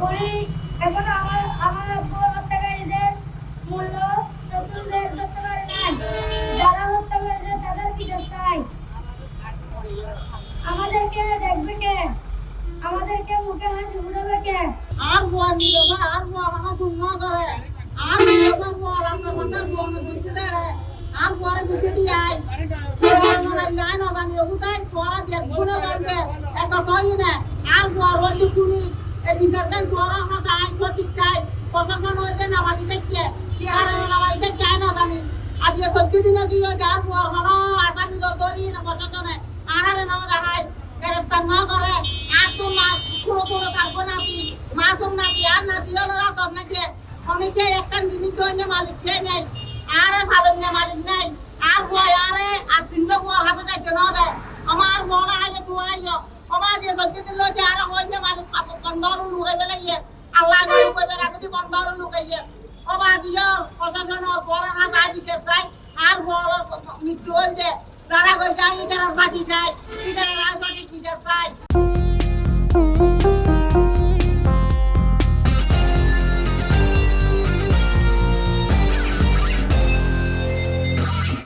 Police এখনো আমার আব্বুর হত্যাকারীদের মূল্য শত্রুদের ধরতে পারে নাই। যারা হত্যা করেছে তাদের বিচার চাই। আমাদেরকে দেখবে কে? আমাদেরকে মুখে হাসি ফুটাবে কে? আর বুয়া নিল না, আর বুয়া ভাঙা শূন্য করে, আর নিল না বুয়া রাস্তা বন্ধ বুয়া বুঝতে দেয়, আর বুয়ারে বুঝতে দিয়ে আয় আয় না জানি ওটাই বুয়া দিয়ে ঘুরে গেছে এত কই না। আর বুয়া রোজ পুরি এই বিচারটা বুয়া হাতে আয় সঠিক চাই প্রশাসন হইতে নামাজি দেখিয়ে কি আর নামাজি দেখে আয় না জানি আজ সত্যি দিনে দিয়ে যার বুয়া হলো আসামি ধরি না প্রশাসনে আর নামা দেখায় গ্রেপ্তার না করে। আর তো মা পুরো পুরো থাকবো নাকি মাসুম নাকি আর না দিও না তোর নাকি অনেকে একখান জিনিস জন্য মালিক খেয়ে নেই আর ভালো না মালিক নেই আর ভয় আরে আর তিনটা বল হাতে দেখে না দেয় আমার বলা আইলে তো আইও আমার যে সত্যি দিল যে আর হয় না মালিক পাতে বন্ধর লুকে বেলাইয়ে আল্লাহ নয় কই বেলা যদি বন্ধর লুকাইয়ে ওবা দিও প্রশাসন বড় হাত আইছে চাই আর বল মৃত্যু হল যে যারা কই যাই এটার ফাঁসি চাই এটা